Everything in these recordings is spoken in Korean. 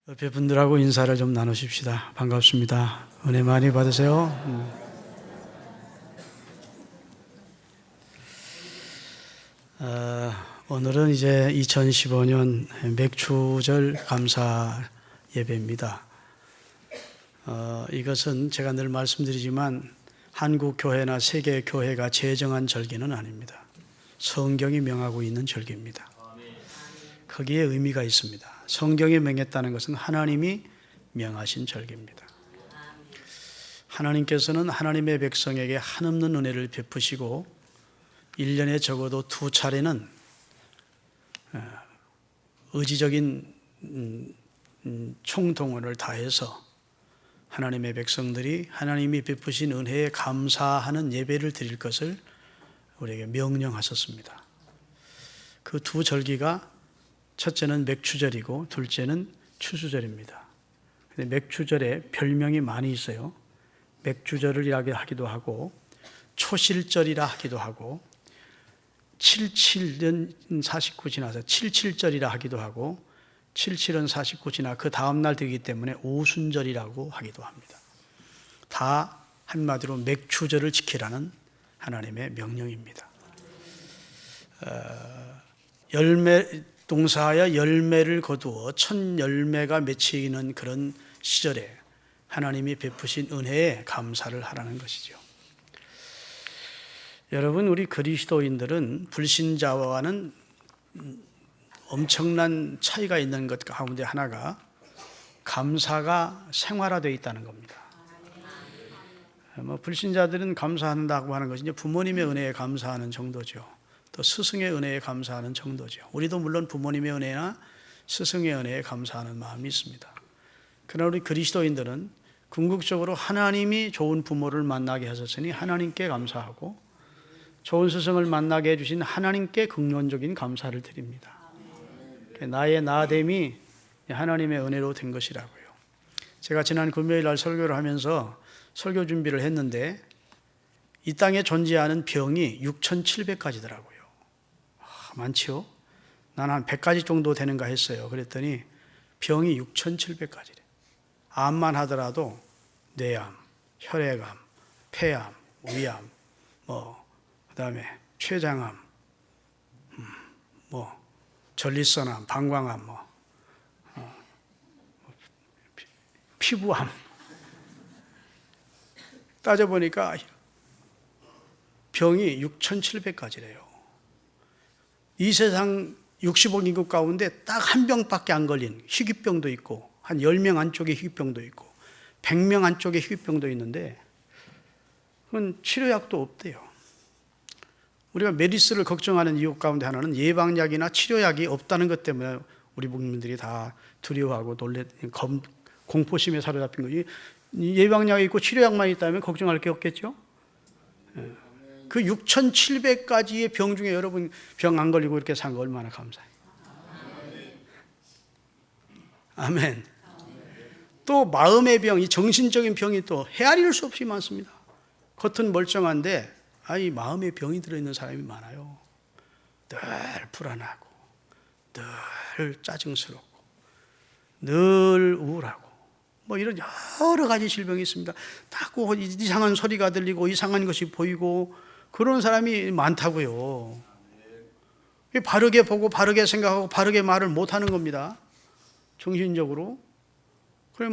옆에 분들하고 인사를 좀 나누십시다. 반갑습니다. 은혜 많이 받으세요. 오늘은 이제 2015년 맥추절 감사 예배입니다. 이것은 제가 늘 말씀드리지만 한국 교회나 세계 교회가 제정한 절기는 아닙니다. 성경이 명하고 있는 절기입니다. 거기에 의미가 있습니다. 성경이 명했다는 것은 하나님이 명하신 절기입니다. 하나님께서는 하나님의 백성에게 한없는 은혜를 베푸시고 1년에 적어도 2차례는 의지적인 총동원을 다해서 하나님의 백성들이 하나님이 베푸신 은혜에 감사하는 예배를 드릴 것을 우리에게 명령하셨습니다. 그 두 절기가 첫째는 맥추절이고 둘째는 추수절입니다. 근데 맥추절에 별명이 많이 있어요. 맥주절을 하기도 하고 초실절이라 하기도 하고 77년 49 지나서 77절이라 하기도 하고 77은 49 지나 그 다음날 되기 때문에 오순절이라고 하기도 합니다. 다 한마디로 맥추절을 지키라는 하나님의 명령입니다. 동사하여 열매를 거두어 첫 열매가 맺히는 그런 시절에 하나님이 베푸신 은혜에 감사를 하라는 것이죠. 여러분, 우리 그리스도인들은 불신자와는 엄청난 차이가 있는 것 가운데 하나가 감사가 생활화되어 있다는 겁니다. 불신자들은 감사한다고 하는 것이 이제 부모님의 은혜에 감사하는 정도죠. 또 스승의 은혜에 감사하는 정도죠. 우리도 물론 부모님의 은혜나 스승의 은혜에 감사하는 마음이 있습니다. 그러나 우리 그리스도인들은 궁극적으로 하나님이 좋은 부모를 만나게 하셨으니 하나님께 감사하고 좋은 스승을 만나게 해주신 하나님께 긍휼적인 감사를 드립니다. 나의 나됨이 하나님의 은혜로 된 것이라고요. 제가 지난 금요일 날 설교를 하면서 설교 준비를 했는데 이 땅에 존재하는 병이 6,700가지더라고요. 많지요? 난 한 100가지 정도 되는가 했어요. 그랬더니 병이 6,700가지래. 암만 하더라도 뇌암, 혈액암, 폐암, 위암, 그다음에 췌장암, 전립선암, 방광암, 피부암. 따져보니까 병이 6,700가지래요. 이 세상 60억 인구 가운데 딱 한 병밖에 안 걸린 희귀병도 있고 한 10명 안쪽에 희귀병도 있고 100명 안쪽에 희귀병도 있는데 그건 치료약도 없대요. 우리가 메르스를 걱정하는 이유 가운데 하나는 예방약이나 치료약이 없다는 것 때문에 우리 국민들이 다 두려워하고 공포심에 사로잡힌 거지. 예방약이 있고 치료약만 있다면 걱정할 게 없겠죠? 그 6,700가지의 병 중에 여러분 병 안 걸리고 이렇게 산 거 얼마나 감사해요. 아멘. 또 마음의 병, 이 정신적인 병이 또 헤아릴 수 없이 많습니다. 겉은 멀쩡한데 이 마음의 병이 들어있는 사람이 많아요. 늘 불안하고 늘 짜증스럽고 늘 우울하고 이런 여러 가지 질병이 있습니다. 자꾸 이상한 소리가 들리고 이상한 것이 보이고 그런 사람이 많다고요. 바르게 보고 바르게 생각하고 바르게 말을 못하는 겁니다. 정신적으로. 그래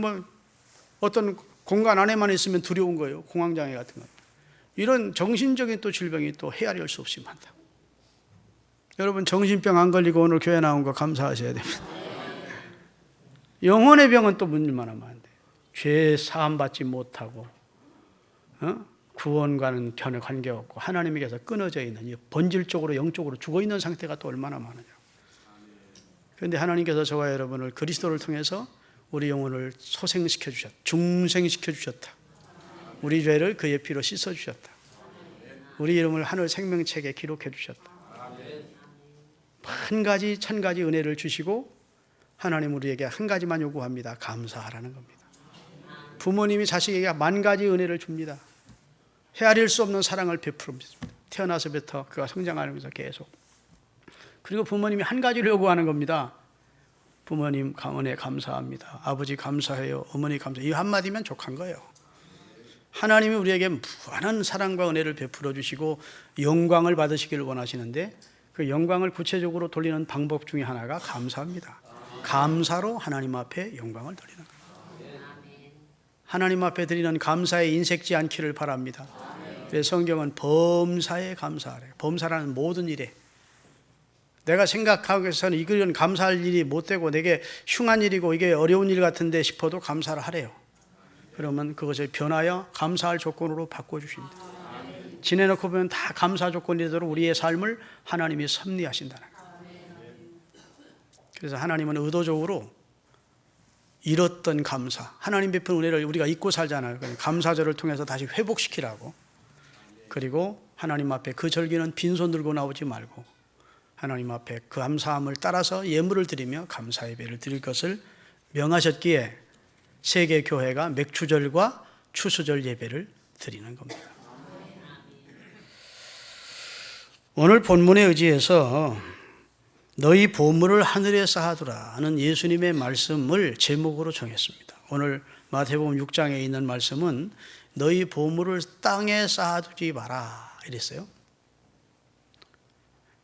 어떤 공간 안에만 있으면 두려운 거예요. 공황장애 같은 거. 이런 정신적인 또 질병이 또 헤아릴 수 없이 많다. 여러분 정신병 안 걸리고 오늘 교회 나온 거 감사하셔야 됩니다. 영혼의 병은 또 얼마나 많은데 죄 사함 받지 못하고 구원과는 전혀 관계없고 하나님에게서 끊어져 있는 본질적으로 영적으로 죽어있는 상태가 또 얼마나 많으냐. 그런데 하나님께서 저와 여러분을 그리스도를 통해서 우리 영혼을 소생시켜 주셨다. 중생시켜 주셨다. 우리 죄를 그의 피로 씻어 주셨다. 우리 이름을 하늘 생명책에 기록해 주셨다. 한 가지 천 가지 은혜를 주시고 하나님 우리에게 한 가지만 요구합니다. 감사하라는 겁니다. 부모님이 자식에게 만 가지 은혜를 줍니다. 헤아릴 수 없는 사랑을 베풀습니다. 태어나서부터 그가 성장하면서 계속. 그리고 부모님이 한 가지를 요구하는 겁니다. 부모님 은혜 감사합니다. 아버지 감사해요. 어머니 감사해요. 이 한마디면 족한 거예요. 하나님이 우리에게 무한한 사랑과 은혜를 베풀어 주시고 영광을 받으시기를 원하시는데 그 영광을 구체적으로 돌리는 방법 중에 하나가 감사합니다. 감사로 하나님 앞에 영광을 돌리는 거예요. 하나님 앞에 드리는 감사에 인색지 않기를 바랍니다. 그래서 성경은 범사에 감사하래요. 범사라는 모든 일에 내가 생각하고서는 이건 감사할 일이 못 되고 내게 흉한 일이고 이게 어려운 일 같은데 싶어도 감사를 하래요. 그러면 그것을 변하여 감사할 조건으로 바꿔주십니다. 지내놓고 보면 다 감사 조건이 되도록 우리의 삶을 하나님이 섭리하신다는 거예요. 그래서 하나님은 의도적으로 잃었던 감사, 하나님 베푼 은혜를 우리가 잊고 살잖아요. 감사절을 통해서 다시 회복시키라고. 그리고 하나님 앞에 그 절기는 빈손 들고 나오지 말고 하나님 앞에 그 감사함을 따라서 예물을 드리며 감사 예배를 드릴 것을 명하셨기에 세계 교회가 맥추절과 추수절 예배를 드리는 겁니다. 오늘 본문에 의지해서 너희 보물을 하늘에 쌓아두라 하는 예수님의 말씀을 제목으로 정했습니다. 오늘 마태복음 6장에 있는 말씀은 너희 보물을 땅에 쌓아두지 마라 이랬어요.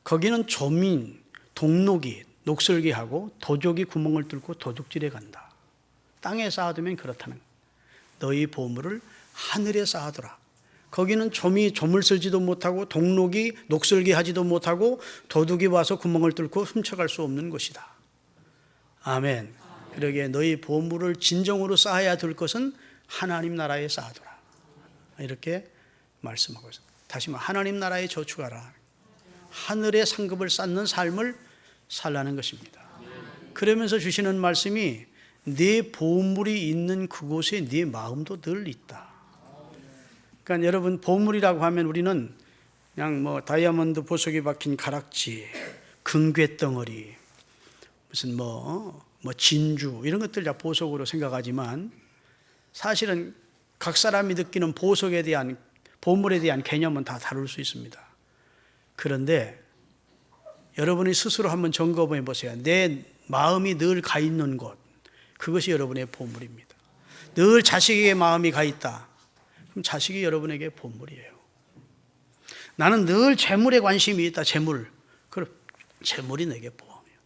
거기는 조민, 동록이 녹슬기하고 도적이 구멍을 뚫고 도둑질해 간다. 땅에 쌓아두면 그렇다는 거예요. 너희 보물을 하늘에 쌓아두라. 거기는 좀이 조물 쓸지도 못하고 동록이 녹슬기하지도 못하고 도둑이 와서 구멍을 뚫고 훔쳐갈 수 없는 곳이다. 아멘. 그러기에 너희 보물을 진정으로 쌓아야 될 것은 하나님 나라에 쌓아두라. 이렇게 말씀하고 있습니다. 다시 말해 하나님 나라에 저축하라. 하늘의 상급을 쌓는 삶을 살라는 것입니다. 그러면서 주시는 말씀이 네 보물이 있는 그곳에 네 마음도 늘 있다. 그러니까 여러분 보물이라고 하면 우리는 그냥 뭐 다이아몬드 보석이 박힌 가락지, 금괴덩어리, 무슨 뭐 진주 이런 것들 다 보석으로 생각하지만 사실은 각 사람이 느끼는 보석에 대한 보물에 대한 개념은 다 다를 수 있습니다. 그런데 여러분이 스스로 한번 점검해 보세요. 내 마음이 늘 가 있는 곳, 그것이 여러분의 보물입니다. 늘 자식에게 마음이 가 있다. 그럼 자식이 여러분에게 보물이에요. 나는 늘 재물에 관심이 있다. 재물. 그럼 재물이 내게 보험이에요.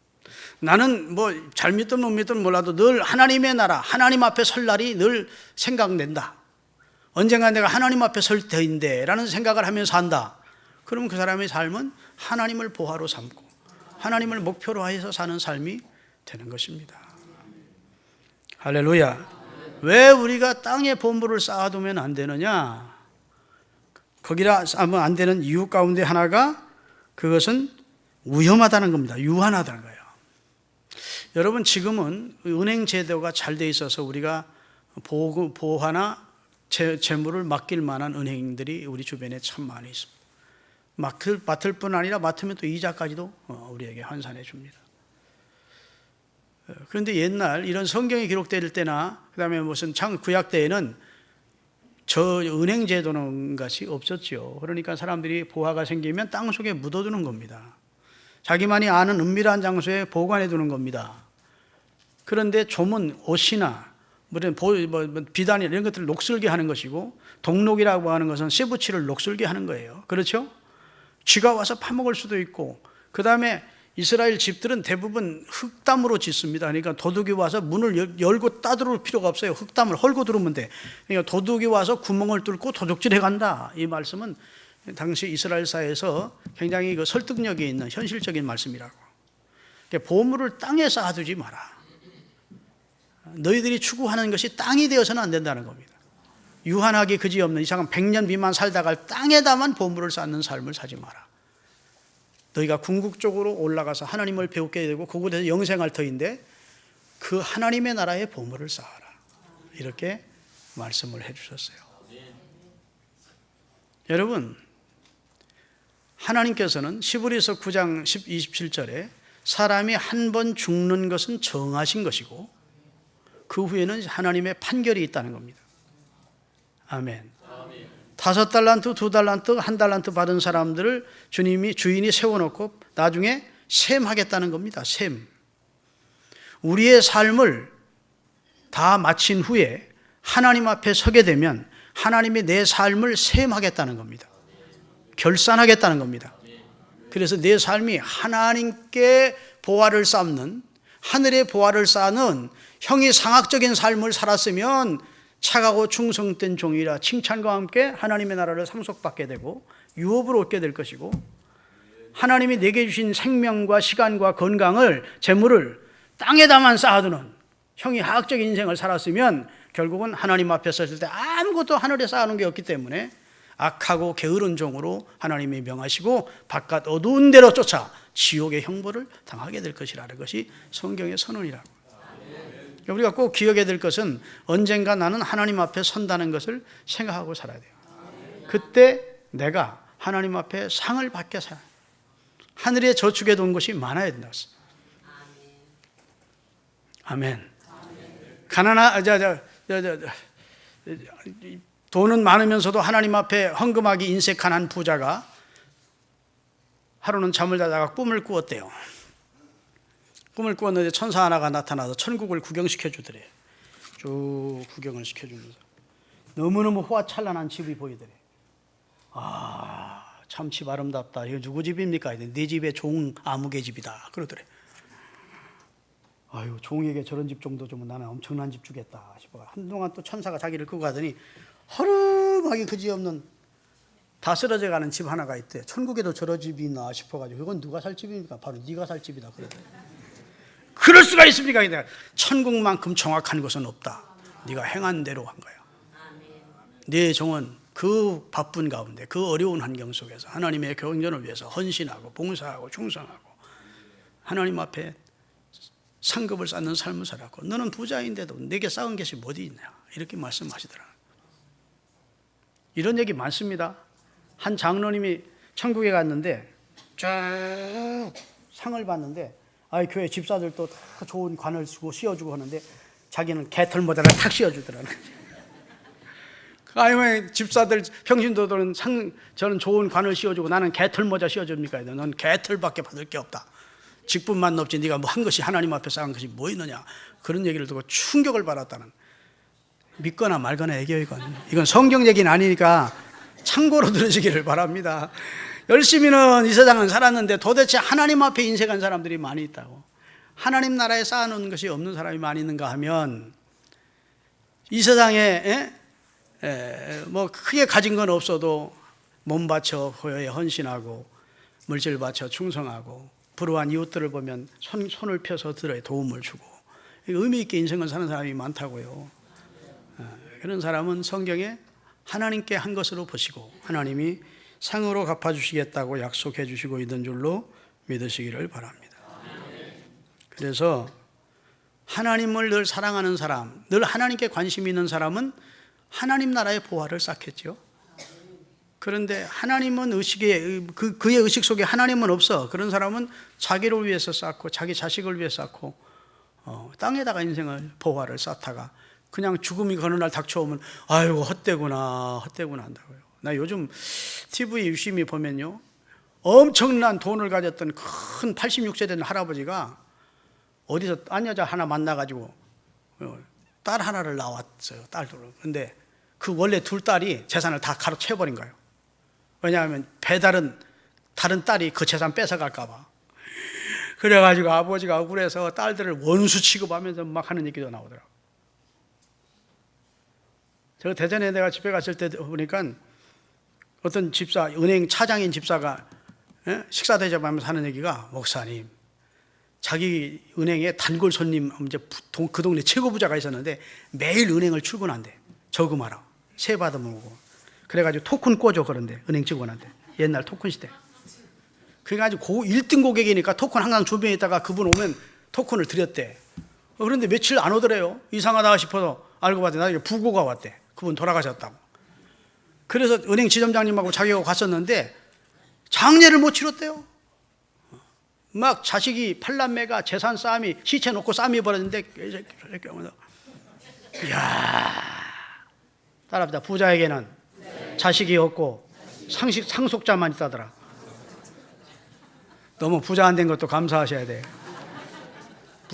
나는 뭐 잘 믿든 못 믿든 몰라도 늘 하나님의 나라, 하나님 앞에 설 날이 늘 생각된다. 언젠가 내가 하나님 앞에 설 때인데 라는 생각을 하면서 산다. 그럼 그 사람의 삶은 하나님을 보화로 삼고 하나님을 목표로 해서 사는 삶이 되는 것입니다. 할렐루야. 왜 우리가 땅에 보물을 쌓아두면 안 되느냐? 거기다 쌓으면 안 되는 이유 가운데 하나가 그것은 위험하다는 겁니다. 유한하다는 거예요. 여러분 지금은 은행 제도가 잘 돼 있어서 우리가 보화나 재물을 맡길 만한 은행들이 우리 주변에 참 많이 있습니다. 맡을 뿐 아니라 맡으면 또 이자까지도 우리에게 환산해 줍니다. 그런데 옛날 이런 성경이 기록될 때나 그다음에 무슨 구약 때에는 저 은행 제도는 것이 없었죠. 그러니까 사람들이 보화가 생기면 땅 속에 묻어두는 겁니다. 자기만이 아는 은밀한 장소에 보관해 두는 겁니다. 그런데 조문, 옷이나 비단이나 이런 것들을 녹슬게 하는 것이고 동록이라고 하는 것은 쇠붙이를 녹슬게 하는 거예요. 그렇죠? 쥐가 와서 파먹을 수도 있고 그 다음에 이스라엘 집들은 대부분 흙담으로 짓습니다. 그러니까 도둑이 와서 문을 열고 따들을 필요가 없어요. 흙담을 헐고 들어오면 돼. 그러니까 도둑이 와서 구멍을 뚫고 도둑질해 간다. 이 말씀은 당시 이스라엘 사회에서 굉장히 그 설득력이 있는 현실적인 말씀이라고. 그러니까 보물을 땅에 쌓아두지 마라. 너희들이 추구하는 것이 땅이 되어서는 안 된다는 겁니다. 유한하기 그지없는 이상한 100년 미만 살다가 땅에다만 보물을 쌓는 삶을 사지 마라. 너희가 궁극적으로 올라가서 하나님을 배우게 되고 그곳에서 영생할 터인데 그 하나님의 나라의 보물을 쌓아라. 이렇게 말씀을 해주셨어요. 여러분 하나님께서는 시브리서 9장 27절에 사람이 한 번 죽는 것은 정하신 것이고 그 후에는 하나님의 판결이 있다는 겁니다. 아멘. 5달란트, 2달란트, 1달란트 받은 사람들을 주인이 세워놓고 나중에 셈하겠다는 겁니다. 셈. 우리의 삶을 다 마친 후에 하나님 앞에 서게 되면 하나님이 내 삶을 셈하겠다는 겁니다. 결산하겠다는 겁니다. 그래서 내 삶이 하나님께 보화를 쌓는, 하늘의 보화를 쌓는 형이 상학적인 삶을 살았으면 착하고 충성된 종이라 칭찬과 함께 하나님의 나라를 상속받게 되고 유업을 얻게 될 것이고, 하나님이 내게 주신 생명과 시간과 건강을, 재물을 땅에다만 쌓아두는 형이 하학적인 인생을 살았으면 결국은 하나님 앞에 섰을 때 아무것도 하늘에 쌓아놓은 게 없기 때문에 악하고 게으른 종으로 하나님이 명하시고 바깥 어두운 데로 쫓아 지옥의 형벌을 당하게 될 것이라는 것이 성경의 선언이라고. 우리가 꼭 기억해야 될 것은 언젠가 나는 하나님 앞에 선다는 것을 생각하고 살아야 돼요. 그때 내가 하나님 앞에 상을 받게 살아요. 하늘에 저축해 둔 것이 많아야 된다고 했어요. 아멘. 돈은 많으면서도 하나님 앞에 헌금하기 인색한 부자가 하루는 잠을 자다가 꿈을 꾸었대요. 꿈을 꾸었는데 천사 하나가 나타나서 천국을 구경시켜 주더래. 쭉 구경을 시켜주면서 너무너무 호화찬란한 집이 보이더래. 참 집 아름답다. 이거 누구 집입니까? 네 집의 종 아무개 집이다. 그러더래. 아유, 종에게 저런 집 정도 주면 나는 엄청난 집 주겠다 싶어. 한동안 또 천사가 자기를 끄고 가더니 허름하게 그지없는 다 쓰러져 가는 집 하나가 있대. 천국에도 저런 집이 있나 싶어가지고 그건 누가 살 집입니까? 바로 네가 살 집이다. 그러더래. 그럴 수가 있습니까? 천국만큼 정확한 것은 없다. 네가 행한 대로 한 거야. 네 종은 그 바쁜 가운데, 그 어려운 환경 속에서 하나님의 경전을 위해서 헌신하고 봉사하고 충성하고 하나님 앞에 상급을 쌓는 삶을 살았고, 너는 부자인데도 내게 쌓은 것이 어디 있냐 이렇게 말씀하시더라. 이런 얘기 많습니다. 한 장로님이 천국에 갔는데 쭉 상을 받는데 교회 집사들도 다 좋은 관을 쓰고 씌워주고 하는데 자기는 개털 모자를 탁 씌워주더라는 거죠. 집사들 평신도들은 저는 좋은 관을 씌워주고 나는 개털 모자 씌워줍니까? 넌 개털밖에 받을 게 없다. 직분만 높지 네가 뭐 한 것이 하나님 앞에 쌓은 것이 뭐 있느냐, 그런 얘기를 듣고 충격을 받았다는. 믿거나 말거나 얘기해요. 이건 성경 얘기는 아니니까 참고로 들으시기를 바랍니다. 열심히는 이 세상은 살았는데 도대체 하나님 앞에 인색한 사람들이 많이 있다고. 하나님 나라에 쌓아놓은 것이 없는 사람이 많이 있는가 하면 이 세상에 뭐 크게 가진 건 없어도 몸 바쳐 교회에 헌신하고 물질 바쳐 충성하고 불우한 이웃들을 보면 손을 펴서 들어 도움을 주고 의미 있게 인생을 사는 사람이 많다고요. 그런 사람은 성경에 하나님께 한 것으로 보시고 하나님이 상으로 갚아주시겠다고 약속해 주시고 있는 줄로 믿으시기를 바랍니다. 그래서 하나님을 늘 사랑하는 사람, 늘 하나님께 관심 있는 사람은 하나님 나라의 보화를 쌓겠죠. 그런데 하나님은 그의 의식 속에 하나님은 없어. 그런 사람은 자기를 위해서 쌓고 자기 자식을 위해 쌓고 땅에다가 인생을 보화를 쌓다가 그냥 죽음이 어느 날 닥쳐오면 아이고 헛되구나 한다고요. 나 요즘 TV 유심히 보면요, 엄청난 돈을 가졌던 큰 86세 된 할아버지가 어디서 딴 여자 하나 만나가지고 딸 하나를 낳았어요. 딸들을. 근데 그 원래 둘 딸이 재산을 다 가로채버린 거예요. 왜냐하면 배다른 다른 딸이 그 재산 뺏어갈까 봐. 그래가지고 아버지가 억울해서 딸들을 원수 취급하면서 막 하는 얘기도 나오더라고요. 저 대전에 내가 집에 갔을 때 보니까 어떤 집사, 은행 차장인 집사가 식사 대접하면서 하는 얘기가, 목사님, 자기 은행에 단골 손님, 이제 그 동네 최고 부자가 있었는데 매일 은행을 출근한대. 저금하라. 세 받으면 오고. 그래가지고 토큰 꽂아. 그런데 은행 직원한테. 옛날 토큰 시대. 그래가지고 1등 고객이니까 토큰 항상 주변에 있다가 그분 오면 토큰을 드렸대. 그런데 며칠 안 오더래요. 이상하다 싶어서 알고 봤더니 나중에 부고가 왔대. 그분 돌아가셨다고. 그래서 은행 지점장님하고 자기하고 갔었는데 장례를 못 치렀대요. 막 자식이 8남매가 재산 싸움이, 시체 놓고 싸움이 벌어졌는데, 이야, 따라합니다. 부자에게는 자식이 없고 상속자만 있다더라. 너무 부자 안 된 것도 감사하셔야 돼요.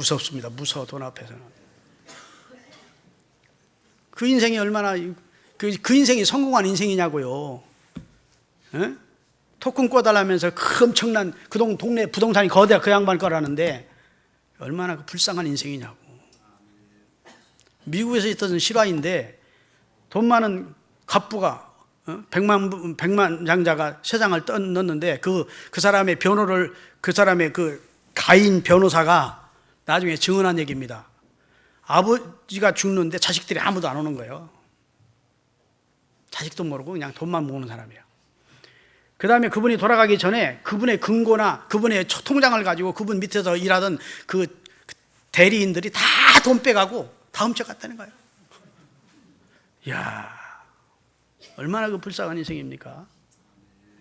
무섭습니다. 무서워, 돈 앞에서는. 그 인생이 얼마나 그 인생이 성공한 인생이냐고요. 에? 토큰 꿔달라면서 그 엄청난 그 동네 부동산이 거대한 그 양반 거라는데 얼마나 그 불쌍한 인생이냐고. 미국에서 있던 실화인데 돈 많은 갑부가 100만 장자가 세상을 떠났는데 그 사람의 변호를 그 사람의 그 가인 변호사가 나중에 증언한 얘기입니다. 아버지가 죽는데 자식들이 아무도 안 오는 거예요. 자식도 모르고 그냥 돈만 모으는 사람이에요. 그 다음에 그분이 돌아가기 전에 그분의 금고나 그분의 통장을 가지고 그분 밑에서 일하던 그 대리인들이 다 돈 빼가고 다 훔쳐갔다는 거예요. 이야, 얼마나 그 불쌍한 인생입니까?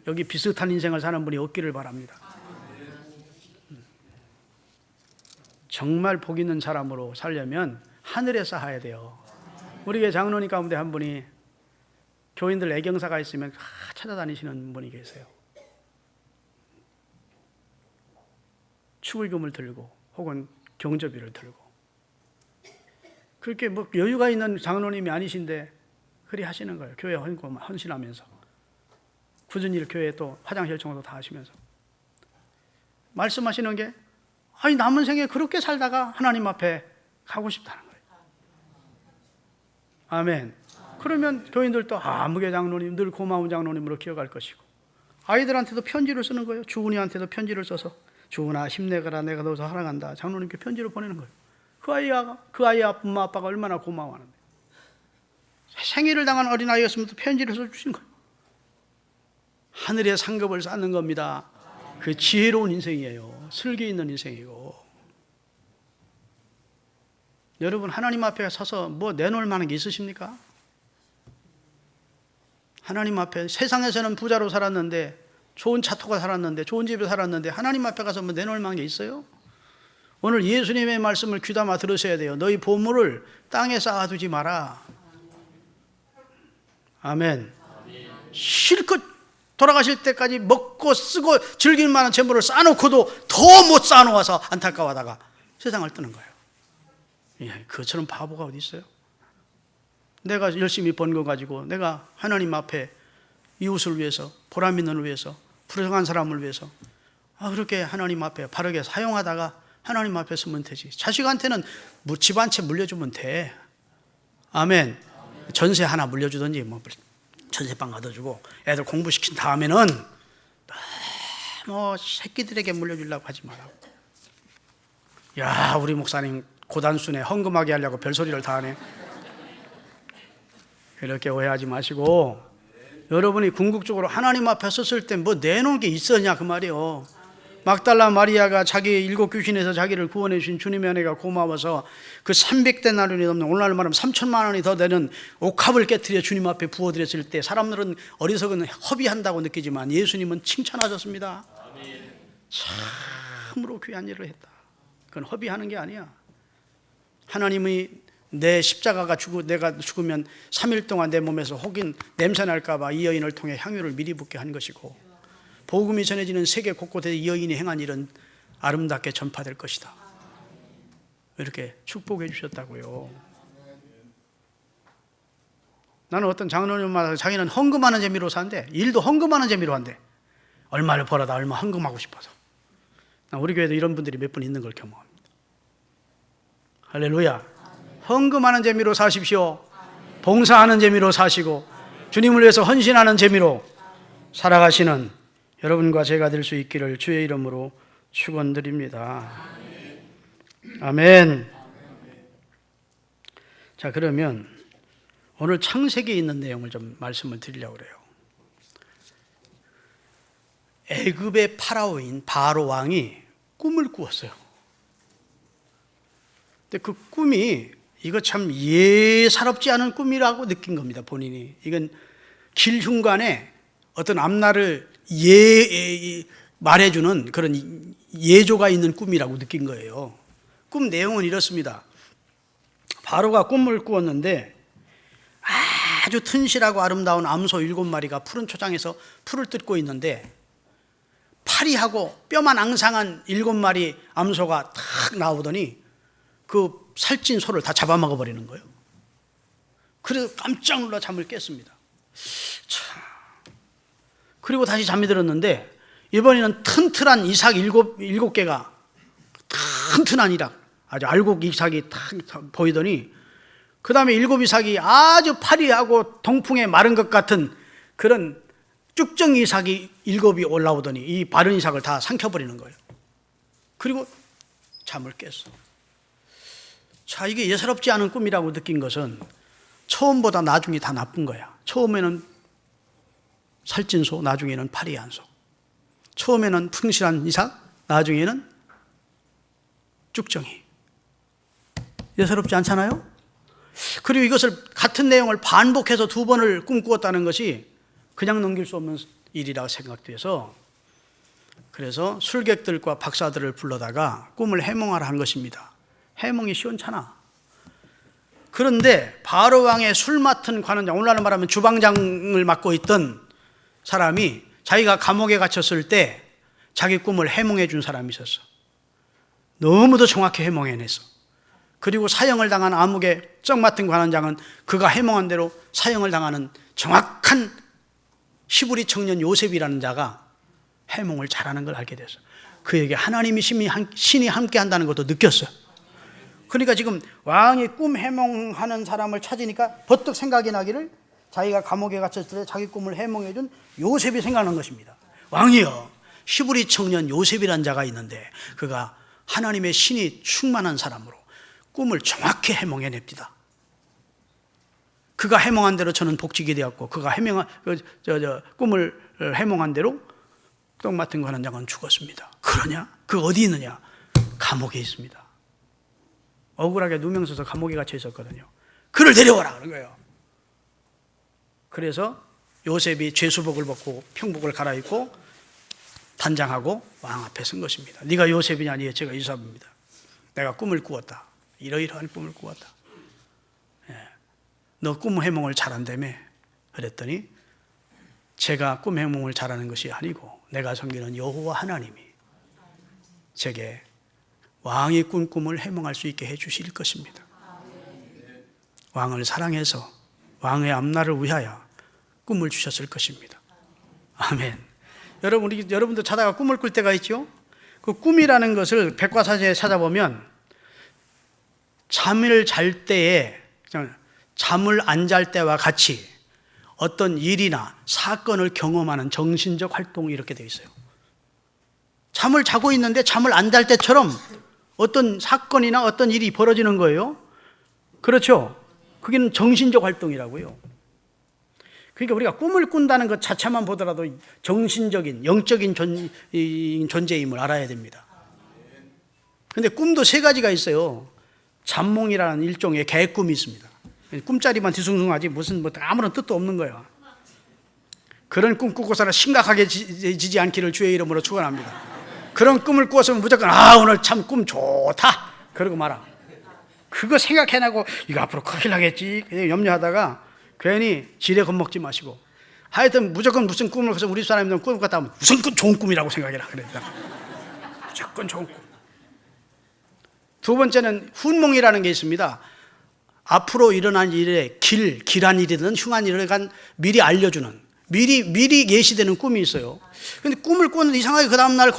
여기 비슷한 인생을 사는 분이 없기를 바랍니다. 정말 복 있는 사람으로 살려면 하늘에 쌓아야 돼요. 우리 교회 장로님 가운데 한 분이 교인들 애경사가 있으면 찾아다니시는 분이 계세요. 축의금을 들고 혹은 경조비를 들고. 그렇게 뭐 여유가 있는 장로님이 아니신데 그리 하시는 거예요. 교회 헌신하면서. 굳은 일 교회에 또 화장실 청소 다 하시면서. 말씀하시는 게 아니 남은 생에 그렇게 살다가 하나님 앞에 가고 싶다는 거예요. 아멘. 그러면 교인들도 무교 장로님 늘 고마운 장로님으로 기억할 것이고 아이들한테도 편지를 쓰는 거예요. 주은이한테도 편지를 써서 주은아 힘내거라 내가 너 사랑한다. 장로님께 편지를 보내는 거예요. 그 아이 엄마 아빠가 얼마나 고마워하는데 생일을 당한 어린아이였으면 또 편지를 써주신 거예요. 하늘의 상급을 쌓는 겁니다. 그 지혜로운 인생이에요. 슬기 있는 인생이고. 여러분 하나님 앞에 서서 뭐 내놓을 만한 게 있으십니까? 하나님 앞에 세상에서는 부자로 살았는데 좋은 차 타고 살았는데 좋은 집에 살았는데 하나님 앞에 가서 뭐 내놓을 만한 게 있어요? 오늘 예수님의 말씀을 귀담아 들으셔야 돼요. 너희 보물을 땅에 쌓아두지 마라. 아멘. 실컷 돌아가실 때까지 먹고 쓰고 즐길 만한 재물을 쌓아놓고도 더 못 쌓아놓아서 안타까워하다가 세상을 뜨는 거예요. 예, 그것처럼 바보가 어디 있어요? 내가 열심히 번 거 가지고 내가 하나님 앞에 이웃을 위해서 보람 있는 을 위해서 불쌍한 사람을 위해서 그렇게 하나님 앞에 바르게 사용하다가 하나님 앞에 서면 되지. 자식한테는 집 한 채 물려주면 돼. 아멘. 전세 하나 물려주든지 뭐 전세방 얻어주고 애들 공부시킨 다음에는 뭐 새끼들에게 물려주려고 하지 마라. 야, 우리 목사님 고단순에 헌금하게 하려고 별소리를 다 하네. 이렇게 오해하지 마시고 여러분이 궁극적으로 하나님 앞에 섰을 때 뭐 내놓은 게 있었냐 그 말이에요. 막달라 마리아가 자기 7 귀신에서 자기를 구원해 주신 주님의 은혜가 고마워서 그 300데나리온이 넘는 오늘날 말하면 3천만 원이 더 되는 옥합을 깨트려 주님 앞에 부어드렸을 때 사람들은 어리석은 허비한다고 느끼지만 예수님은 칭찬하셨습니다. 참으로 귀한 일을 했다. 그건 허비하는 게 아니야. 하나님이 내 십자가가 내가 죽으면 3일 동안 내 몸에서 혹인 냄새 날까 봐 이 여인을 통해 향유를 미리 붓게 한 것이고 복음이 전해지는 세계 곳곳에 이 여인이 행한 일은 아름답게 전파될 것이다. 이렇게 축복해 주셨다고요. 나는 어떤 장로님마다 자기는 헌금하는 재미로 산대. 일도 헌금하는 재미로 한대. 얼마를 벌어다 얼마 헌금하고 싶어서. 우리 교회도 이런 분들이 몇 분 있는 걸 경험합니다. 할렐루야. 헌금하는 재미로 사십시오. 봉사하는 재미로 사시고 주님을 위해서 헌신하는 재미로 살아가시는 여러분과 제가 될 수 있기를 주의 이름으로 축원드립니다. 아멘. 자, 그러면 오늘 창세기에 있는 내용을 좀 말씀을 드리려고 그래요. 애굽의 파라오인 바로 왕이 꿈을 꾸었어요. 근데 그 꿈이 이거 참 예사롭지 않은 꿈이라고 느낀 겁니다. 본인이. 이건 길 중간에 어떤 앞날을 말해주는 그런 예조가 있는 꿈이라고 느낀 거예요. 꿈 내용은 이렇습니다. 바로가 꿈을 꾸었는데 아주 튼실하고 아름다운 암소 7마리가 푸른 초장에서 풀을 뜯고 있는데 파리하고 뼈만 앙상한 7마리 암소가 탁 나오더니 그 살찐 소를 다 잡아먹어 버리는 거예요. 그래서 깜짝 놀라 잠을 깼습니다. 참. 그리고 다시 잠이 들었는데 이번에는 튼튼한 이삭 일곱 개가 튼튼한 이삭, 아주 알곡 이삭이 탁 보이더니 그 다음에 7 이삭이 아주 파리하고 동풍에 마른 것 같은 그런 쭉정 이삭이 7이 올라오더니 이 바른 이삭을 다 삼켜버리는 거예요. 그리고 잠을 깼어. 자, 이게 예사롭지 않은 꿈이라고 느낀 것은 처음보다 나중이 다 나쁜 거야. 처음에는 살찐 소, 나중에는 파리한 소. 처음에는 풍실한 이삭, 나중에는 쭉정이. 예사롭지 않잖아요? 그리고 이것을 같은 내용을 반복해서 2번을 꿈꾸었다는 것이 그냥 넘길 수 없는 일이라고 생각돼서 그래서 술객들과 박사들을 불러다가 꿈을 해몽하라 한 것입니다. 해몽이 시원찮아. 그런데 바로 왕의 술 맡은 관원장, 오늘날로 말하면 주방장을 맡고 있던 사람이 자기가 감옥에 갇혔을 때 자기 꿈을 해몽해 준 사람이 있었어. 너무도 정확히 해몽해냈어. 그리고 사형을 당한 암흑의 쩍 맡은 관원장은 그가 해몽한 대로 사형을 당하는 정확한 시부리 청년 요셉이라는 자가 해몽을 잘하는 걸 알게 됐어. 그에게 하나님이 신이 함께 한다는 것도 느꼈어요. 그러니까 지금 왕이 꿈 해몽하는 사람을 찾으니까 버뜩 생각이 나기를 자기가 감옥에 갇혔을 때 자기 꿈을 해몽해 준 요셉이 생각난 것입니다. 왕이여, 시부리 청년 요셉이라는 자가 있는데 그가 하나님의 신이 충만한 사람으로 꿈을 정확히 해몽해냅니다. 그가 해몽한 대로 저는 복직이 되었고 그가 꿈을 해몽한 대로 떡 맡은 관원장은 죽었습니다. 그러냐? 그 어디 있느냐? 감옥에 있습니다. 억울하게 누명 써서 감옥에 갇혀 있었거든요. 그를 데려와라 그런 거예요. 그래서 요셉이 죄수복을 벗고 평복을 갈아입고 단장하고 왕 앞에 선 것입니다. 네가 요셉이냐? 아니에요. 제가 요셉입니다. 내가 꿈을 꾸었다. 이러이러한 꿈을 꾸었다. 너 꿈 해몽을 잘한다며? 그랬더니 제가 꿈 해몽을 잘하는 것이 아니고 내가 섬기는 여호와 하나님이 제게 왕이 꾼 꿈을 해몽할 수 있게 해주실 것입니다. 왕을 사랑해서 왕의 앞날을 위하여 꿈을 주셨을 것입니다. 아멘. 여러분도 자다가 꿈을 꿀 때가 있죠? 그 꿈이라는 것을 백과사전에 찾아보면 잠을 잘 때에 잠을 안 잘 때와 같이 어떤 일이나 사건을 경험하는 정신적 활동이 이렇게 되어 있어요. 잠을 자고 있는데 잠을 안 잘 때처럼 어떤 사건이나 어떤 일이 벌어지는 거예요. 그렇죠? 그게 정신적 활동이라고요. 그러니까 우리가 꿈을 꾼다는 것 자체만 보더라도 정신적인, 영적인 존재임을 알아야 됩니다. 그런데 꿈도 3가지가 있어요. 잠몽이라는 일종의 개꿈이 있습니다. 꿈자리만 뒤숭숭하지 무슨 아무런 뜻도 없는 거예요. 그런 꿈 꾸고서는 심각하게 지지 않기를 주의 이름으로 축원합니다. 그런 꿈을 꾸었으면 무조건 오늘 참 꿈 좋다 그러고 말아. 그거 생각해나고 이거 앞으로 큰일 나겠지 염려하다가 괜히 지레 겁먹지 마시고 하여튼 무조건 무슨 꿈을 꿔서 우리 사람들은 꿈을 꿨다 하면 무슨 좋은 꿈이라고 생각해라 그랬다. 무조건 좋은 꿈. 2번째는 훈몽이라는 게 있습니다. 앞으로 일어날 일에 길한 일이든 흉한 일을 미리 알려주는 미리 예시되는 꿈이 있어요. 근데 꿈을 꾸는 이상하게 그 다음날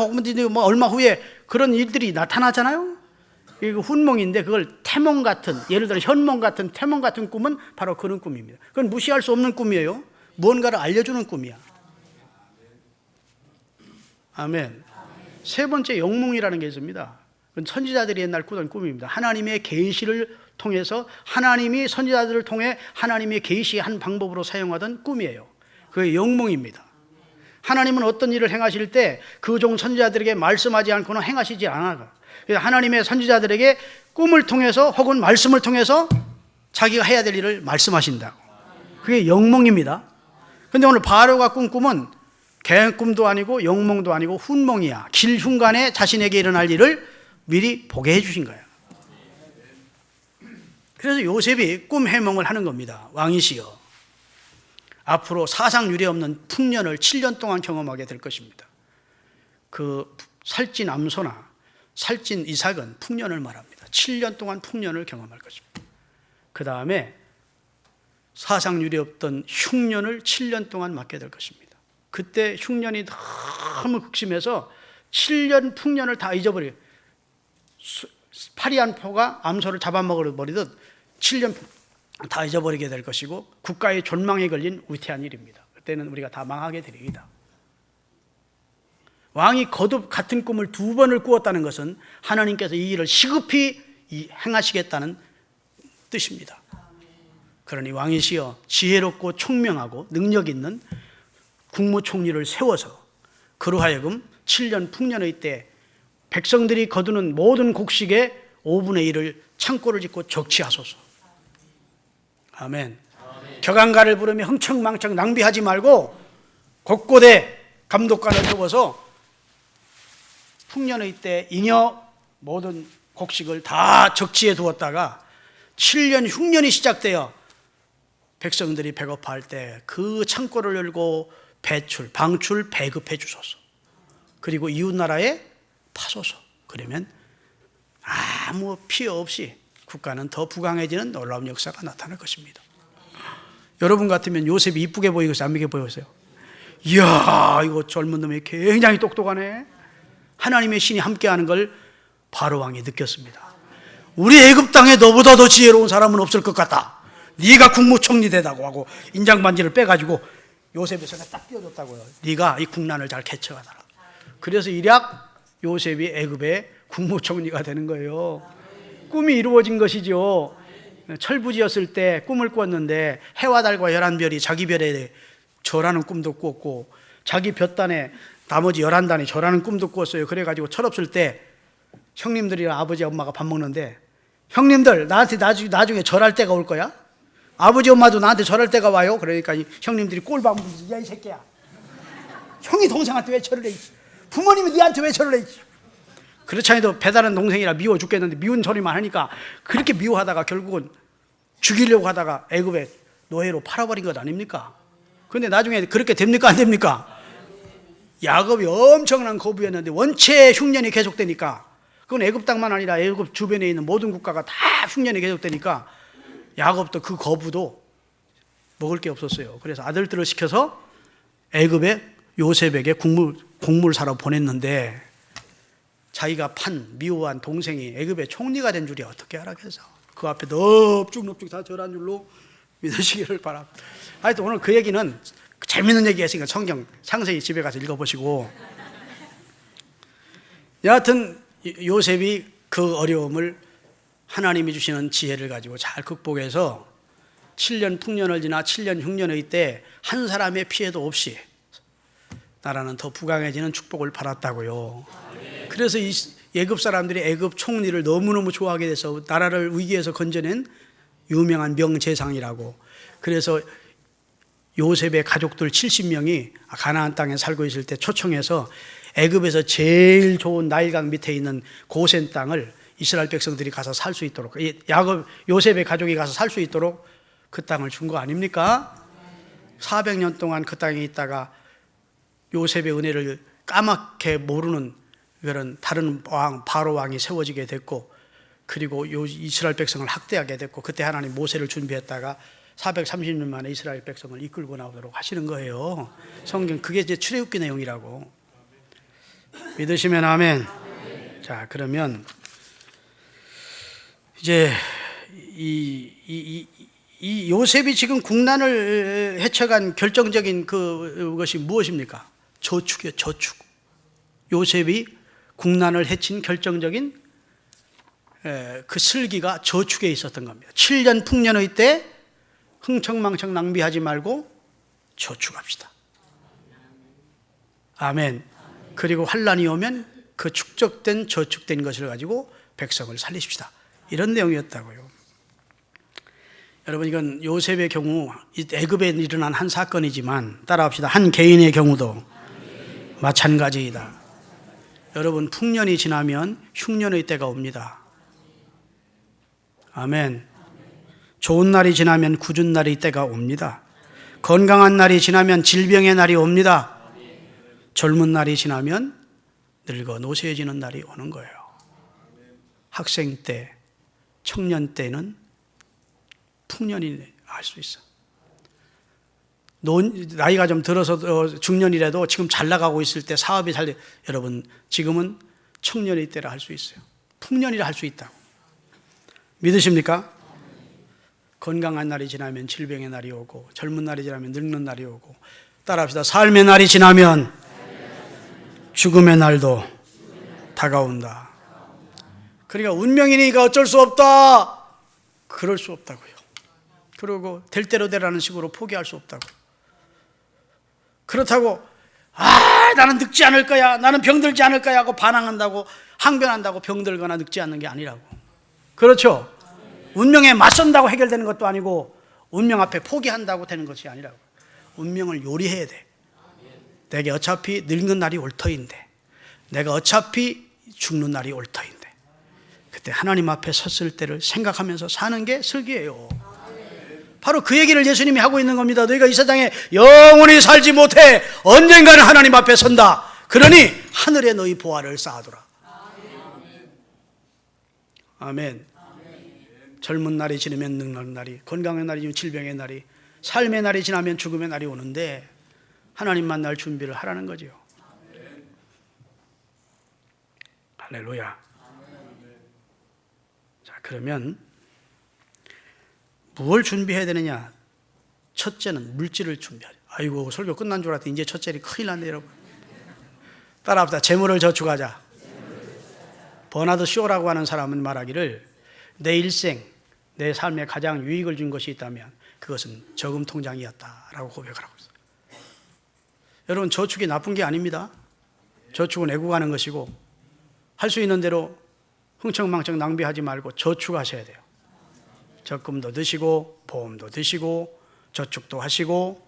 얼마 후에 그런 일들이 나타나잖아요. 이거 훈몽인데 그걸 태몽 같은, 예를 들어 현몽 같은 태몽 같은 꿈은 바로 그런 꿈입니다. 그건 무시할 수 없는 꿈이에요. 무언가를 알려주는 꿈이야. 아멘. 3번째 영몽이라는 게 있습니다. 그건 선지자들이 옛날 꾸던 꿈입니다. 하나님의 계시를 통해서 하나님이 선지자들을 통해 하나님의 계시한 방법으로 사용하던 꿈이에요. 그게 영몽입니다. 하나님은 어떤 일을 행하실 때 그 종 선지자들에게 말씀하지 않고는 행하시지 않아요. 하나님의 선지자들에게 꿈을 통해서 혹은 말씀을 통해서 자기가 해야 될 일을 말씀하신다고. 그게 영몽입니다. 그런데 오늘 바로가 꾼 꿈은 개꿈도 아니고 영몽도 아니고 훈몽이야. 길흉간에 자신에게 일어날 일을 미리 보게 해주신 거예요. 그래서 요셉이 꿈 해몽을 하는 겁니다. 왕이시여, 앞으로 사상 유례 없는 풍년을 7년 동안 경험하게 될 것입니다. 그 살찐 암소나 살찐 이삭은 풍년을 말합니다. 것입니다. 7년 동안 풍년을 경험할 것입니다. 그 다음에 사상률이 없던 흉년을 7년 동안 맞게 될 것입니다. 그때 흉년이 너무 극심해서 7년 풍년을 다 잊어버려요. 파리 한 포가 암소를 잡아먹어버리듯 7년 다 잊어버리게 될 것이고 국가의 존망에 걸린 위태한 일입니다. 그때는 우리가 다 망하게 되리이다. 왕이 거듭 같은 꿈을 2번을 꾸었다는 것은 하나님께서 이 일을 시급히 행하시겠다는 뜻입니다. 그러니 왕이시여 지혜롭고 총명하고 능력 있는 국무총리를 세워서 그로 하여금 7년 풍년의 때 백성들이 거두는 모든 곡식의 5분의 1을 창고를 짓고 적치하소서. 아멘. 격앙가를 부르며 흥청망청 낭비하지 말고 곳곳에 감독관을 세워서 풍년의 때 잉여 모든 곡식을 다 적치해 두었다가 7년 흉년이 시작되어 백성들이 배고파할 때 그 창고를 열고 방출, 배급해 주소서. 그리고 이웃나라에 파소서. 그러면 아무 피해 없이 국가는 더 부강해지는 놀라운 역사가 나타날 것입니다. 여러분 같으면 요셉이 이쁘게 보이겠어요? 안 이쁘게 보이겠어요? 이야, 이거 젊은 놈이 굉장히 똑똑하네. 하나님의 신이 함께하는 걸 바로왕이 느꼈습니다. 우리 애굽 땅에 너보다 더 지혜로운 사람은 없을 것 같다. 네가 국무총리 되다고 하고 인장반지를 빼가지고 요셉의 손에 딱 띄워줬다고요. 네가 이 국난을 잘 개척하더라. 그래서 일약 요셉이 애굽의 국무총리가 되는 거예요. 꿈이 이루어진 것이죠. 철부지였을 때 꿈을 꾸었는데 해와 달과 11별이 자기 별에 절하는 꿈도 꾸었고 자기 볕단에 나머지 11단이 절하는 꿈도 꾸었어요. 그래가지고 철없을 때 형님들이랑 아버지 엄마가 밥 먹는데 형님들 나한테 나중에 절할 때가 올 거야? 아버지 엄마도 나한테 절할 때가 와요? 그러니까 형님들이 꼴박 물지. 야 이 새끼야, 형이 동생한테 왜 절을 해? 부모님이 네한테 왜 절을 해? 그렇지 않아도 배다른 동생이라 미워 죽겠는데 미운 소리만 하니까 그렇게 미워하다가 결국은 죽이려고 하다가 애굽의 노예로 팔아버린 것 아닙니까? 그런데 나중에 그렇게 됩니까? 안 됩니까? 야곱이 엄청난 거부였는데 원체 흉년이 계속되니까, 그건 애굽 땅만 아니라 애굽 주변에 있는 모든 국가가 다 흉년이 계속되니까 야곱도 그 거부도 먹을 게 없었어요. 그래서 아들들을 시켜서 애굽의 요셉에게 곡물 사러 보냈는데 자기가 미워한 동생이 애굽의 총리가 된 줄이 어떻게 알았겠어? 그 앞에 넙죽넙죽 다 절한 줄로 믿으시기를 바랍니다. 하여튼 오늘 그 얘기는 재밌는 얘기가 있으니까 성경 상세히 집에 가서 읽어보시고, 여하튼 요셉이 그 어려움을 하나님이 주시는 지혜를 가지고 잘 극복해서 7년 풍년을 지나 7년 흉년의 때 한 사람의 피해도 없이 나라는 더 부강해지는 축복을 받았다고요. 그래서 이 애굽 사람들이 애굽 총리를 너무너무 좋아하게 돼서 나라를 위기에서 건져낸 유명한 명재상이라고. 그래서 요셉의 가족들 70명이 가나안 땅에 살고 있을 때 초청해서 애굽에서 제일 좋은 나일강 밑에 있는 고센 땅을 이스라엘 백성들이 가서 살 수 있도록, 요셉의 가족이 가서 살 수 있도록 그 땅을 준 거 아닙니까? 400년 동안 그 땅에 있다가 요셉의 은혜를 까맣게 모르는 그런 다른 왕, 바로 왕이 세워지게 됐고, 그리고 이스라엘 백성을 학대하게 됐고, 그때 하나님 모세를 준비했다가 430년 만에 이스라엘 백성을 이끌고 나오도록 하시는 거예요. 성경 그게 이제 출애굽기 내용이라고. 믿으시면 아멘. 자, 그러면 이제 이 요셉이 지금 국난을 헤쳐간 결정적인 그것이 무엇입니까? 저축이요, 저축. 요셉이 국난을 헤친 결정적인 그 슬기가 저축에 있었던 겁니다. 7년 풍년의 때 흥청망청 낭비하지 말고 저축합시다. 아멘. 그리고 환난이 오면 그 축적된 저축된 것을 가지고 백성을 살리십시다. 이런 내용이었다고요. 여러분, 이건 요셉의 경우 애굽에 일어난 한 사건이지만 따라합시다. 한 개인의 경우도 마찬가지이다. 여러분, 풍년이 지나면 흉년의 때가 옵니다. 아멘. 좋은 날이 지나면 굳은 날의 때가 옵니다. 건강한 날이 지나면 질병의 날이 옵니다. 젊은 날이 지나면 늙어 노쇠해지는 날이 오는 거예요. 학생 때, 청년 때는 풍년이 할 수 있어. 나이가 좀 들어서 중년이라도 지금 잘 나가고 있을 때 사업이 여러분 지금은 청년의 때라 할 수 있어요. 풍년이라 할 수 있다고. 믿으십니까? 건강한 날이 지나면 질병의 날이 오고, 젊은 날이 지나면 늙는 날이 오고, 따라합시다. 삶의 날이 지나면 죽음의 날도 다가온다. 그러니까 운명이니까 어쩔 수 없다, 그럴 수 없다고요. 그리고 될 대로 되라는 식으로 포기할 수 없다고. 그렇다고 나는 늙지 않을 거야, 나는 병들지 않을 거야 하고 반항한다고, 항변한다고 병들거나 늙지 않는 게 아니라고. 그렇죠? 운명에 맞선다고 해결되는 것도 아니고, 운명 앞에 포기한다고 되는 것이 아니라고. 운명을 요리해야 돼. 내게 어차피 늙는 날이 올 터인데, 내가 어차피 죽는 날이 올 터인데, 그때 하나님 앞에 섰을 때를 생각하면서 사는 게 슬기예요. 바로 그 얘기를 예수님이 하고 있는 겁니다. 너희가 이 세상에 영원히 살지 못해 언젠가는 하나님 앞에 선다. 그러니 하늘에 너희 보화를 쌓아두라. 아멘. 젊은 날이 지나면 늙는 날이, 건강의 날이 지나면 질병의 날이, 삶의 날이 지나면 죽음의 날이 오는데 하나님 만날 준비를 하라는 거죠. 할렐루야. 자, 그러면 무엇을 준비해야 되느냐? 첫째는 물질을 준비하자. 아이고, 설교 끝난 줄 알았더니 이제 첫째는 큰일 났네, 여러분. 따라합시다. 재물을 저축하자. 버나드 쇼라고 하는 사람은 말하기를, 내 일생, 내 삶에 가장 유익을 준 것이 있다면 그것은 저금 통장이었다라고 고백을 하고 있어요. 여러분, 저축이 나쁜 게 아닙니다. 저축은 애국하는 것이고, 할 수 있는 대로 흥청망청 낭비하지 말고 저축하셔야 돼요. 적금도 드시고, 보험도 드시고, 저축도 하시고.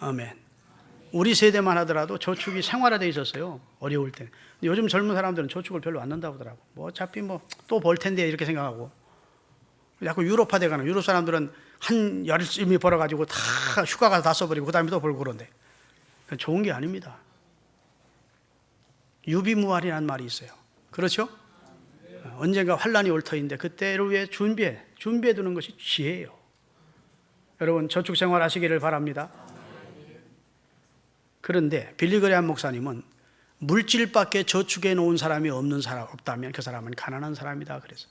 아멘. 우리 세대만 하더라도 저축이 생활화되어 있었어요, 어려울 때. 근데 요즘 젊은 사람들은 저축을 별로 안 한다고 하더라고. 어차피 또 벌 텐데 이렇게 생각하고. 자꾸 유럽화돼 가는, 유럽 사람들은 한 열심히 벌어가지고 다 휴가 가서 다 써버리고 그 다음에 또 벌고 그런데. 그건 좋은 게 아닙니다. 유비무환이라는 말이 있어요. 그렇죠? 언젠가 환란이 올 터인데 그때를 위해 준비해 두는 것이 지혜예요. 여러분, 저축 생활 하시기를 바랍니다. 그런데 빌리 그레함 목사님은 물질밖에 저축해 놓은 사람이 없다면 그 사람은 가난한 사람이다 그래서.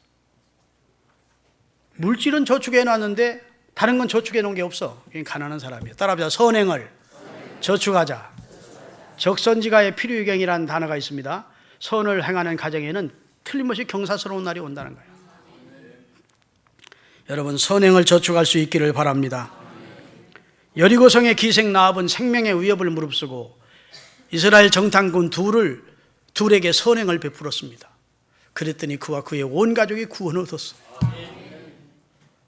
물질은 저축해 놨는데 다른 건 저축해 놓은 게 없어. 그게 가난한 사람이에요. 따라합시다. 선행을 저축하자. 적선지가의 필요유경이라는 단어가 있습니다. 선을 행하는 가정에는 틀림없이 경사스러운 날이 온다는 거예요. 여러분, 선행을 저축할 수 있기를 바랍니다. 여리고성의 기생 라합은 생명의 위협을 무릅쓰고 이스라엘 정탐꾼 둘에게 선행을 베풀었습니다. 그랬더니 그와 그의 온 가족이 구원을 얻었어.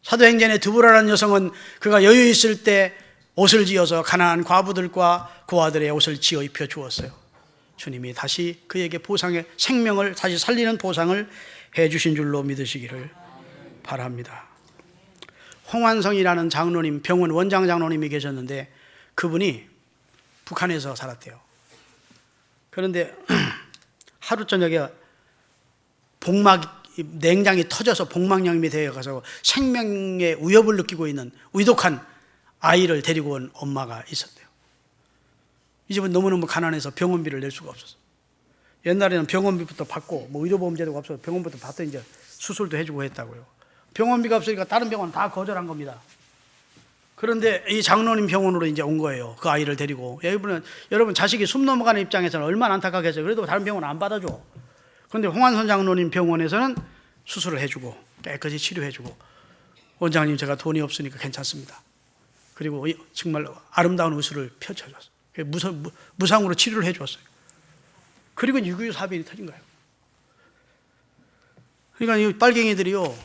사도행전의 드보라라는 여성은 그가 여유 있을 때 옷을 지어서 가난한 과부들과 고아들의 옷을 지어 입혀 주었어요. 주님이 다시 그에게 생명을 다시 살리는 보상을 해 주신 줄로 믿으시기를 바랍니다. 홍환성이라는 장로님, 병원 원장 장로님이 계셨는데 그분이 북한에서 살았대요. 그런데 하루 저녁에 냉장이 터져서 복막염이 되어가서 생명의 위협을 느끼고 있는 위독한 아이를 데리고 온 엄마가 있었대요. 이 집은 너무너무 가난해서 병원비를 낼 수가 없었어. 옛날에는 병원비부터 받고 의료보험제도가 없어서 병원부터 받더 이제 수술도 해주고 했다고요. 병원비가 없으니까 다른 병원은 다 거절한 겁니다. 그런데 이 장로님 병원으로 이제 온 거예요. 그 아이를 데리고. 여러분 자식이 숨 넘어가는 입장에서는 얼마나 안타깝겠어요. 그래도 다른 병원은 안 받아줘. 그런데 홍환선 장로님 병원에서는 수술을 해주고 깨끗이 치료해주고, 원장님 제가 돈이 없으니까 괜찮습니다. 그리고 정말 아름다운 의술을 펼쳐줬어요. 무상으로 치료를 해줬어요. 그리고 6.25 사변이 터진 거예요. 그러니까 이 빨갱이들이요,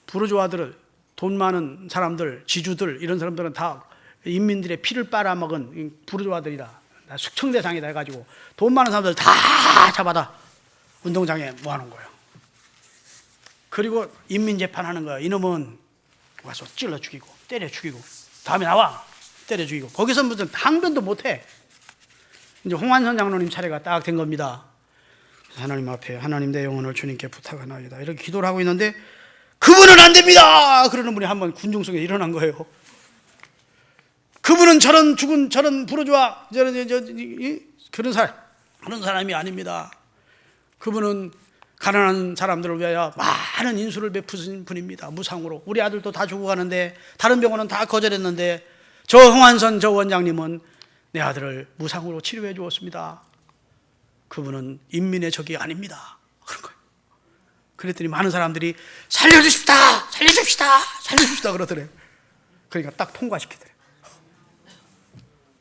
부르주아들을, 돈 많은 사람들, 지주들, 이런 사람들은 다 인민들의 피를 빨아먹은 부르주아들이다, 숙청 대상이다 해가지고 돈 많은 사람들 다 잡아다 운동장에 모아놓은 거예요. 그리고 인민재판하는 거예요. 이놈은 와서 찔러 죽이고 때려 죽이고 다음에 나와 때려 죽이고, 거기서 무슨 항변도 못해. 이제 홍환선 장로님 차례가 딱 된 겁니다. 하나님 앞에 하나님 내 영혼을 주님께 부탁하나이다 이렇게 기도를 하고 있는데 그분은 안 됩니다 그러는 분이 한번 군중 속에 일어난 거예요. 그분은 저런 죽은 저런 부르주아 그런 사람이 아닙니다. 그분은 가난한 사람들을 위하여 많은 인수를 베푸신 분입니다. 무상으로 우리 아들도 다 죽어가는데 다른 병원은 다 거절했는데 저 홍한선 저 원장님은 내 아들을 무상으로 치료해 주었습니다. 그분은 인민의 적이 아닙니다. 그런 거예요. 그랬더니 많은 사람들이 살려주십시다 그러더래요. 그러니까 딱 통과시키더래요.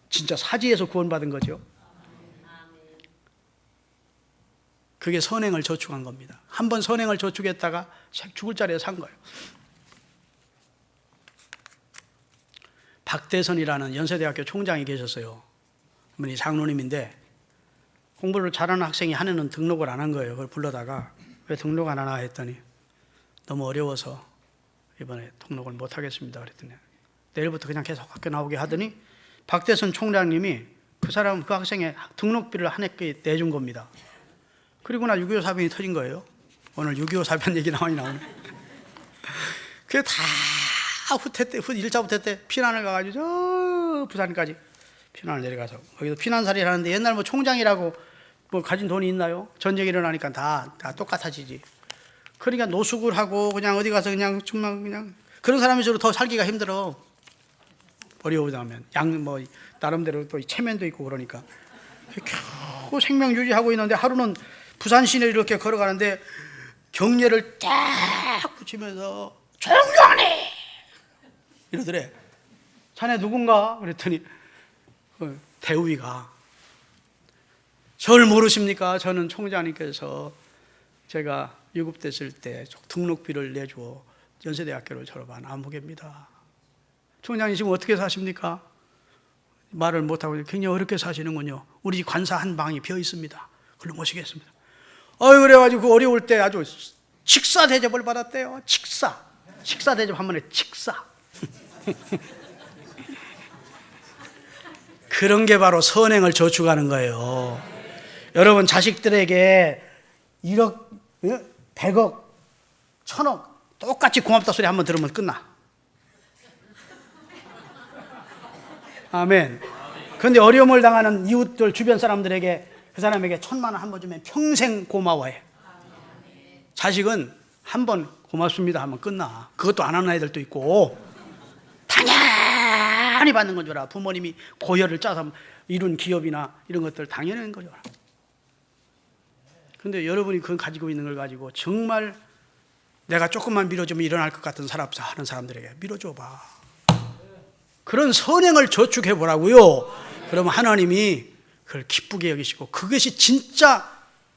진짜 사지에서 구원받은 거죠. 그게 선행을 저축한 겁니다. 한 번 선행을 저축했다가 죽을 자리에 산 거예요. 박대선이라는 연세대학교 총장이 계셨어요. 이분이 장로님인데 공부를 잘하는 학생이 한 해는 등록을 안 한 거예요. 그걸 불러다가 왜 등록 안 하나 했더니 너무 어려워서 이번에 등록을 못 하겠습니다 그랬더니 내일부터 그냥 계속 학교 나오게 하더니 박대선 총장님이 그 학생의 등록비를 한 해께 내준 겁니다. 그리고 나 6.25 사변이 터진 거예요. 오늘 6.25 사변 얘기 많이 나오네. 그게 다 후퇴 때, 1차 후퇴 때 피난을 가가지고 저 부산까지 피난을 내려가서 거기서 피난살이를 하는데 옛날 뭐 총장이라고 뭐 가진 돈이 있나요? 전쟁이 일어나니까 다 똑같아지지. 그러니까 노숙을 하고 그냥 어디 가서 정말 그냥 그런 사람일수록 더 살기가 힘들어. 어려우다면 나름대로 또 체면도 있고 그러니까 겨우 생명 유지하고 있는데 하루는 부산 시내를 이렇게 걸어가는데 경례를 딱 붙이면서 총장님 이러더래. 자네 누군가? 그랬더니 대우이가 저를 모르십니까? 저는 총장님께서 제가 유급됐을 때 등록비를 내주어 연세대학교를 졸업한 안무개입니다. 총장님 지금 어떻게 사십니까? 말을 못하고 굉장히 어렵게 사시는군요. 우리 집 관사 한 방이 비어 있습니다. 그걸로 모시겠습니다. 그래가지고 그 어려울 때 아주 직사 대접을 받았대요. 직사 대접 한 번에 직사. 그런 게 바로 선행을 저축하는 거예요. 여러분 자식들에게 1억, 100억, 1000억 똑같이 고맙다 소리 한번 들으면 끝나. 아멘. 그런데 어려움을 당하는 이웃들 주변 사람들에게 그 사람에게 1000만 원 한 번 주면 평생 고마워해. 자식은 한 번 고맙습니다 하면 끝나. 그것도 안 하는 애들도 있고 당연히 받는 건 줄 알아. 부모님이 고열을 짜서 이룬 기업이나 이런 것들 당연히 하는 거죠. 그런데 여러분이 그걸 가지고 있는 걸 가지고 정말 내가 조금만 밀어주면 일어날 것 같은 하는 사람들에게 밀어줘봐. 그런 선행을 저축해 보라고요. 그러면 하나님이 그걸 기쁘게 여기시고 그것이 진짜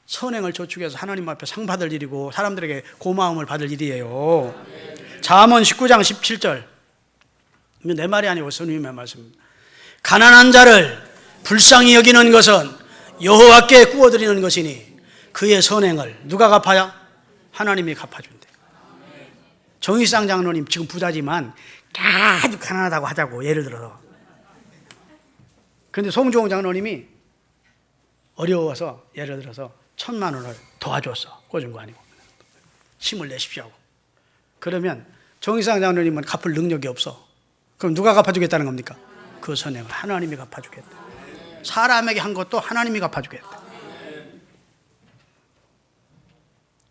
선행을 저축해서 하나님 앞에 상 받을 일이고 사람들에게 고마움을 받을 일이에요. 잠언 19장 17절. 내 말이 아니고 선생님의 말씀입니다. 가난한 자를 불쌍히 여기는 것은 여호와께 구워드리는 것이니 그의 선행을 누가 갚아야? 하나님이 갚아준대. 정의상 장로님 지금 부자지만 아주 가난하다고 하자고 예를 들어서. 그런데 송종호 장로님이 어려워서 예를 들어서 1000만 원을 도와줬어. 꽂은 거 아니고 힘을 내십시오 하고. 그러면 정의상 장로님은 갚을 능력이 없어. 그럼 누가 갚아주겠다는 겁니까? 그 선행을 하나님이 갚아주겠다. 사람에게 한 것도 하나님이 갚아주겠다.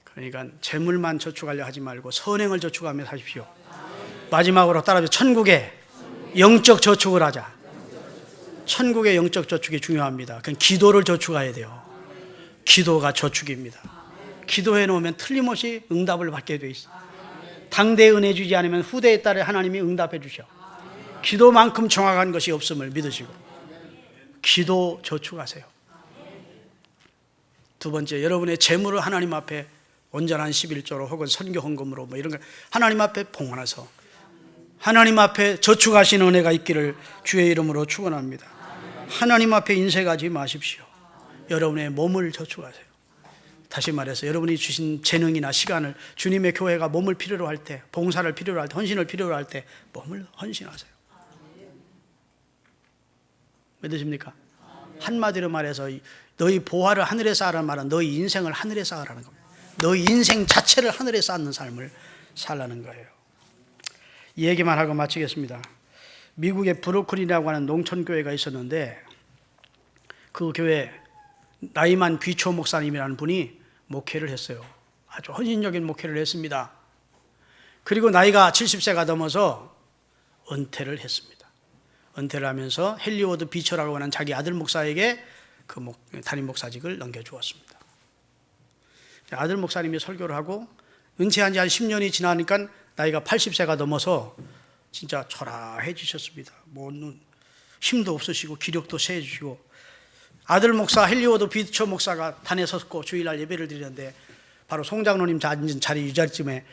그러니까 재물만 저축하려 하지 말고 선행을 저축하며 사십시오. 마지막으로 따라서 천국에 영적 저축을 하자. 천국의 영적 저축이 중요합니다. 그건 기도를 저축해야 돼요. 기도가 저축입니다. 기도해 놓으면 틀림없이 응답을 받게 돼 있어. 당대에 은혜 주지 않으면 후대에 따라 하나님이 응답해 주셔. 기도만큼 정확한 것이 없음을 믿으시고 기도 저축하세요. 두 번째, 여러분의 재물을 하나님 앞에 온전한 11조로 혹은 선교 헌금으로 뭐 이런 걸 하나님 앞에 봉헌해서 하나님 앞에 저축하시는 은혜가 있기를 주의 이름으로 축원합니다. 하나님 앞에 인색하지 마십시오. 여러분의 몸을 저축하세요. 다시 말해서 여러분이 주신 재능이나 시간을 주님의 교회가 몸을 필요로 할 때, 봉사를 필요로 할 때, 헌신을 필요로 할 때 몸을 헌신하세요. 믿으십니까? 한마디로 말해서 너희 보화를 하늘에 쌓으라는 말은 너희 인생을 하늘에 쌓으라는 겁니다. 너희 인생 자체를 하늘에 쌓는 삶을 살라는 거예요. 이 얘기만 하고 마치겠습니다. 미국에 브루클린이라고 하는 농촌교회가 있었는데 그 교회 나이만 귀초 목사님이라는 분이 목회를 했어요. 아주 헌신적인 목회를 했습니다. 그리고 나이가 70세가 넘어서 은퇴를 했습니다. 은퇴를 하면서 헨리워드 비처라고 하는 자기 아들 목사에게 그 담임 목사직을 넘겨주었습니다. 아들 목사님이 설교를 하고 은퇴한 지 한 10년이 지나니까 나이가 80세가 넘어서 진짜 초라해지셨습니다. 뭐 힘도 없으시고 기력도 세지시고 아들 목사 헨리워드 비처 목사가 단에 섰고 주일날 예배를 드리는데 바로 송 장로님 앉은 자리 유자리쯤에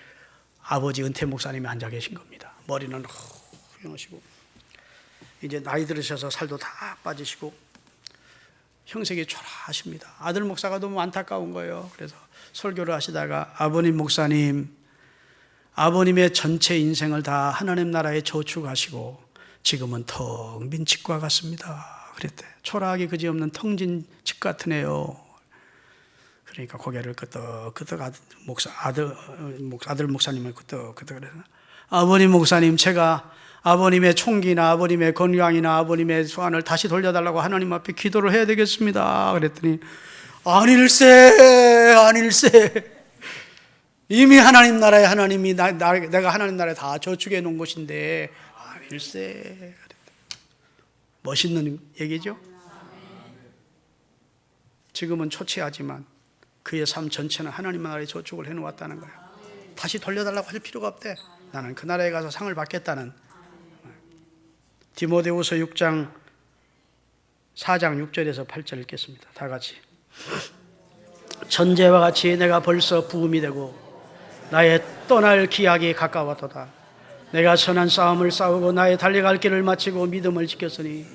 아버지 은퇴 목사님이 앉아 계신 겁니다. 머리는 훌륭하시고 이제 나이 들으셔서 살도 다 빠지시고 형색이 초라하십니다. 아들 목사가 너무 안타까운 거예요. 그래서 설교를 하시다가 아버님 목사님, 아버님의 전체 인생을 다 하나님 나라에 저축하시고 지금은 텅 빈 집과 같습니다. 그랬대. 초라하기 그지없는 텅진 집 같으네요. 그러니까 고개를 끄덕끄덕 아들 목사님을 끄덕끄덕 그래서 아버님 목사님, 제가 아버님의 총기나 아버님의 건강이나 아버님의 소원을 다시 돌려달라고 하나님 앞에 기도를 해야 되겠습니다. 그랬더니 아닐세. 이미 하나님 나라에 하나님이 내가 하나님 나라에 다 저축해 놓은 곳인데 아닐세. 멋있는 얘기죠. 지금은 초췌하지만 그의 삶 전체는 하나님 나라에 저축을 해놓았다는 거예요. 다시 돌려달라고 할 필요가 없대. 나는 그 나라에 가서 상을 받겠다는. 디모데후서 6장 4장 6절에서 8절 읽겠습니다. 다 같이. 전제와 같이 내가 벌써 부음이 되고 나의 떠날 기약이 가까웠도다. 내가 선한 싸움을 싸우고 나의 달려갈 길을 마치고 믿음을 지켰으니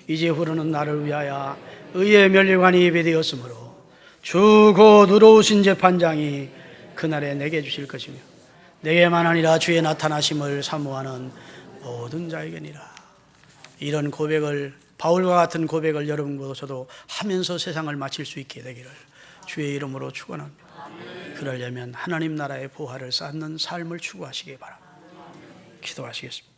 이제 후로는 나를 위하여 의의 면류관이 예배되었으므로 주 곧 들어오신 재판장이 그날에 내게 주실 것이며 내게만 아니라 주의 나타나심을 사모하는 모든 자에게니라. 이런 고백을, 바울과 같은 고백을 여러분과 저도 하면서 세상을 마칠 수 있게 되기를 주의 이름으로 축원합니다. 그러려면 하나님 나라의 보화를 쌓는 삶을 추구하시기 바랍니다. 기도하시겠습니다.